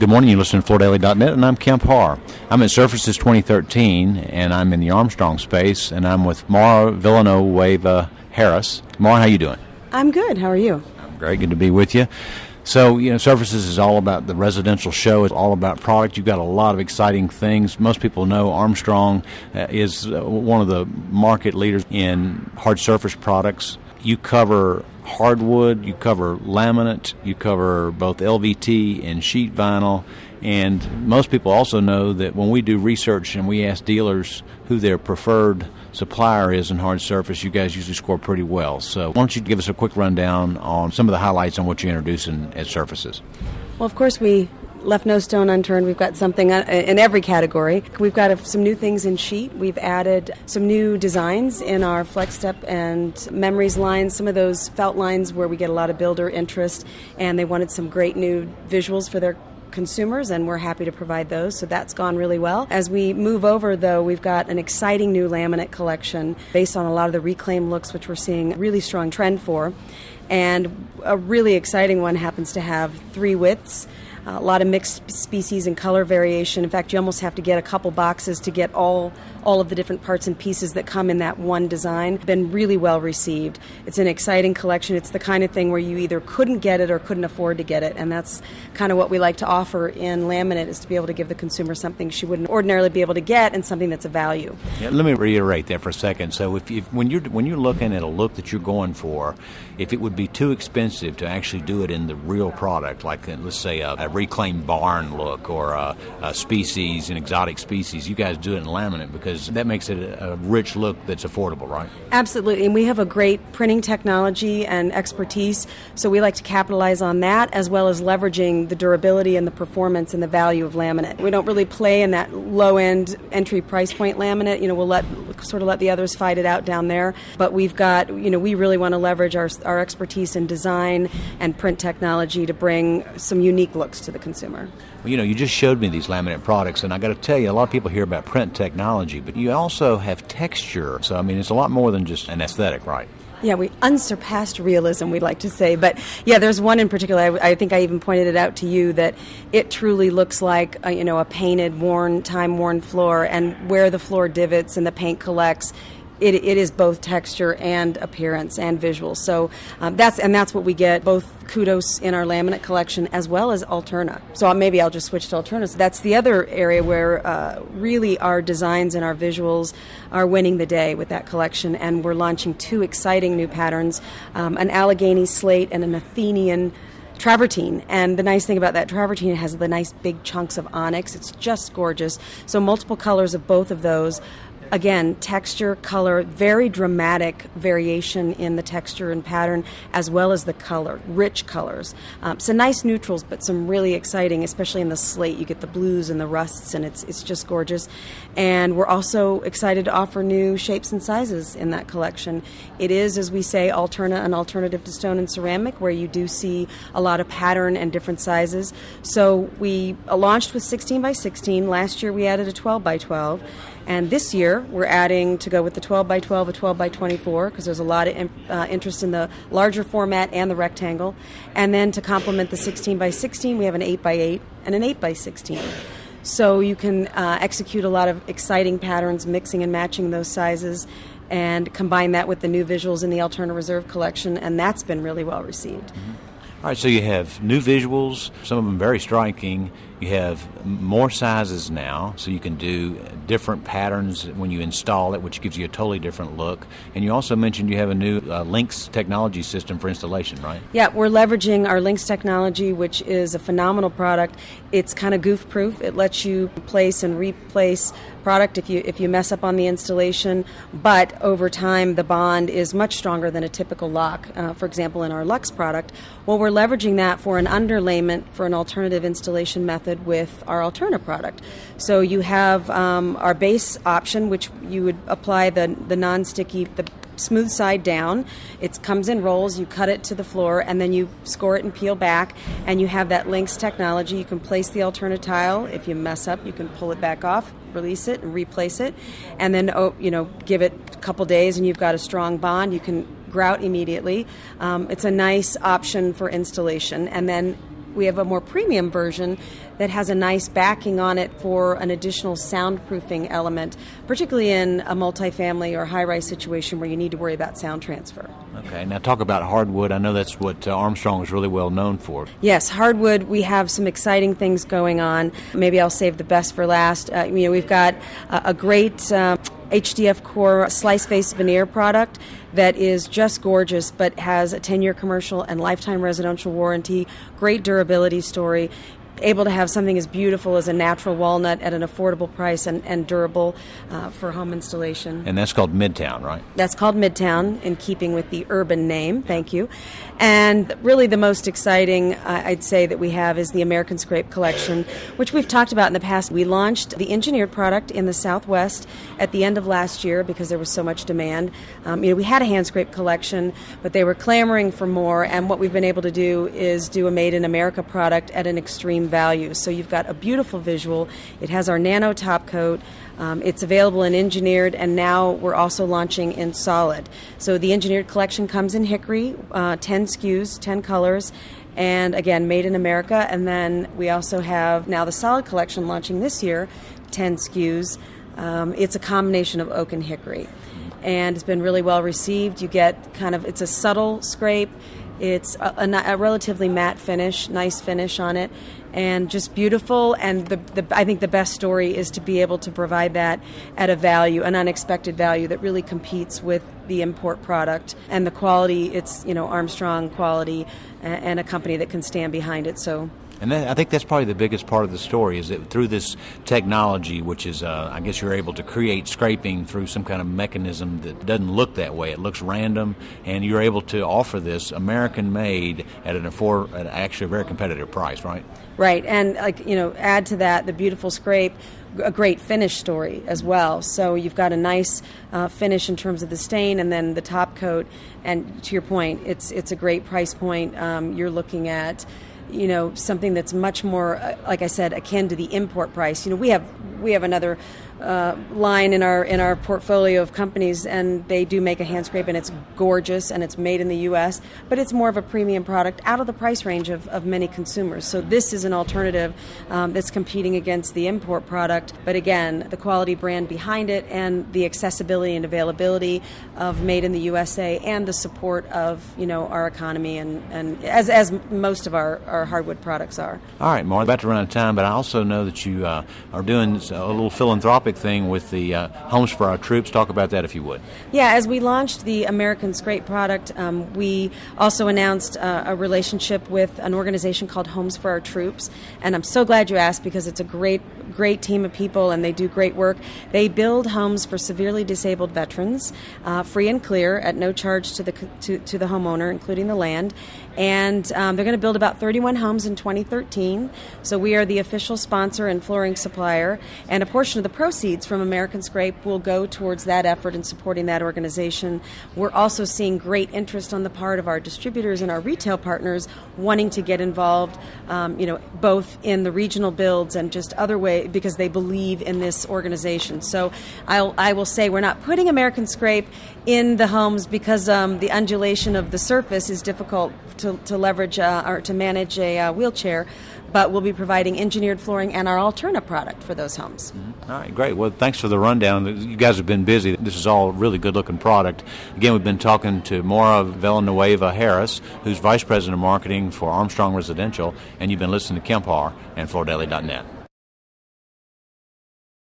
Good morning, you listen to FloorDaily.net, and I'm Kemp Harr. I'm at Surfaces 2013, and I'm in the Armstrong space, and I'm with Villanueva Heras. Mara, how you doing? I'm good. How are you? I'm very good to be with you. So, Surfaces is all about the residential show. It's all about product. You've got a lot of exciting things. Most people know Armstrong is one of the market leaders in hard surface products. You cover hardwood, you cover laminate, you cover both LVT and sheet vinyl, and most people also know that when we do research and we ask dealers who their preferred supplier is in hard surface, you guys usually score pretty well. So why don't you give us a quick rundown on some of the highlights on what you're introducing at Surfaces? Well, of course, we left no stone unturned. We've got something in every category. We've got some new things in sheet. We've added some new designs in our Flex Step and Memories lines, some of those felt lines where we get a lot of builder interest, and they wanted some great new visuals for their consumers, and we're happy to provide those, so that's gone really well. As we move over, though, we've got an exciting new laminate collection based on a lot of the reclaim looks, which we're seeing a really strong trend for, and a really exciting one happens to have 3 widths, a lot of mixed species and color variation. In fact, you almost have to get a couple boxes to get all of the different parts and pieces that come in that one design. Been really well received. It's an exciting collection. It's the kind of thing where you either couldn't get it or couldn't afford to get it, and that's kind of what we like to offer in laminate, is to be able to give the consumer something she wouldn't ordinarily be able to get and something that's a value. Yeah, let me reiterate that for a second. So when you're looking at a look that you're going for, if it would be too expensive to actually do it in the real product, like let's say a reclaimed barn look or a species, an exotic species, you guys do it in laminate because that makes it a rich look that's affordable, right? Absolutely, and we have a great printing technology and expertise, so we like to capitalize on that as well as leveraging the durability and the performance and the value of laminate. We don't really play in that low-end entry price point laminate. We'll let the others fight it out down there, but we've got, we really want to leverage our expertise in design and print technology to bring some unique looks to the consumer. Well, you just showed me these laminate products, and I got to tell you, a lot of people hear about print technology, but you also have texture. So, it's a lot more than just an aesthetic, right? Yeah, we unsurpassed realism, we like to say. But yeah, there's one in particular, I think I even pointed it out to you, that it truly looks like a painted, time-worn floor, and where the floor divots and the paint collects, it is both texture and appearance and visual. So that's what we get, both kudos in our laminate collection as well as Alterna. So maybe I'll just switch to Alterna. So that's the other area where really our designs and our visuals are winning the day with that collection, and we're launching 2 exciting new patterns, an Allegheny slate and an Athenian travertine. And the nice thing about that travertine, it has the nice big chunks of onyx. It's just gorgeous. So multiple colors of both of those. Again, texture, color, very dramatic variation in the texture and pattern, as well as the color, rich colors. So nice neutrals, but some really exciting, especially in the slate. You get the blues and the rusts, and it's just gorgeous. And we're also excited to offer new shapes and sizes in that collection. It is, as we say, Alterna, an alternative to stone and ceramic, where you do see a lot of pattern and different sizes. So we launched with 16 by 16. Last year we added a 12 by 12. And this year, we're adding, to go with the 12 by 12, a 12 by 24, because there's a lot of interest in the larger format and the rectangle. And then to complement the 16 by 16, we have an 8 by 8 and an 8 by 16. So you can execute a lot of exciting patterns, mixing and matching those sizes, and combine that with the new visuals in the Alterna Reserve collection, and that's been really well received. Mm-hmm. All right, so you have new visuals, some of them very striking. You have more sizes now, so you can do different patterns when you install it, which gives you a totally different look. And you also mentioned you have a new Lynx technology system for installation, right? Yeah, we're leveraging our Lynx technology, which is a phenomenal product. It's kind of goof-proof. It lets you place and replace product if you mess up on the installation, but over time the bond is much stronger than a typical lock. For example, in our Lux product, well, we're leveraging that for an underlayment for an alternative installation method with our Alterna product. So you have our base option, which you would apply the non-sticky, the smooth side down. It comes in rolls, you cut it to the floor, and then you score it and peel back, and you have that Lynx technology. You can place the Alterna tile. If you mess up, you can pull it back off, release it, and replace it, and then give it a couple days, and you've got a strong bond. You can grout immediately. It's a nice option for installation, and then we have a more premium version that has a nice backing on it for an additional soundproofing element, particularly in a multifamily or high-rise situation where you need to worry about sound transfer. Okay, now talk about hardwood. I know that's what Armstrong is really well known for. Yes, hardwood, we have some exciting things going on. Maybe I'll save the best for last. We've got a great HDF Core slice face veneer product that is just gorgeous, but has a 10-year commercial and lifetime residential warranty, great durability story, able to have something as beautiful as a natural walnut at an affordable price and durable for home installation. And that's called Midtown, right? That's called Midtown, in keeping with the urban name. Thank you. And really the most exciting, I'd say, that we have is the American Scrape collection, which we've talked about in the past. We launched the engineered product in the Southwest at the end of last year because there was so much demand. We had a hand scrape collection, but they were clamoring for more, and what we've been able to do is do a Made in America product at an extreme value. So you've got a beautiful visual. It has our nano top coat. It's available in engineered, and now we're also launching in solid. So the engineered collection comes in hickory, 10 SKUs, 10 colors, and again, made in America. And then we also have now the solid collection launching this year, 10 SKUs. It's a combination of oak and hickory, and it's been really well received. You get it's a subtle scrape. It's a relatively matte finish, nice finish on it, and just beautiful. And I think the best story is to be able to provide that at a value, an unexpected value that really competes with the import product. And the quality, it's Armstrong quality, and a company that can stand behind it. So. And I think that's probably the biggest part of the story, is that through this technology, which is, I guess you're able to create scraping through some kind of mechanism that doesn't look that way. It looks random, and you're able to offer this American-made at at actually a very competitive price, right? Right, and add to that the beautiful scrape, a great finish story as well. So you've got a nice finish in terms of the stain, and then the top coat. And to your point, it's a great price point. You're looking at something that's much more, like I said, akin to the import price. We have another line in our portfolio of companies, and they do make a hand scrape, and it's gorgeous, and it's made in the U.S., but it's more of a premium product out of the price range of many consumers. So this is an alternative that's competing against the import product, but again, the quality brand behind it and the accessibility and availability of made in the USA, and the support of our economy, and as most of our hardwood products are. All right, Mark, about to run out of time, but I also know that you are doing a little philanthropic thing with the Homes for Our Troops. Talk about that, if you would. Yeah, as we launched the American Scrape product, we also announced a relationship with an organization called Homes for Our Troops, and I'm so glad you asked, because it's a great team of people, and they do great work. They build homes for severely disabled veterans, free and clear, at no charge to the homeowner, including the land. And they're going to build about 31 homes in 2013. So we are the official sponsor and flooring supplier, and a portion of the proceeds from American Scrape will go towards that effort in supporting that organization. We're also seeing great interest on the part of our distributors and our retail partners wanting to get involved, both in the regional builds and just other ways, because they believe in this organization. So I will say we're not putting American Scrape in the homes because the undulation of the surface is difficult to leverage or to manage a wheelchair, but we'll be providing engineered flooring and our Alterna product for those homes. Mm-hmm. All right, great. Well, thanks for the rundown. You guys have been busy. This is all really good-looking product. Again, we've been talking to Maura Villanueva Heras, who's Vice President of Marketing for Armstrong Residential, and you've been listening to Kemp Harr and FloorDaily.net.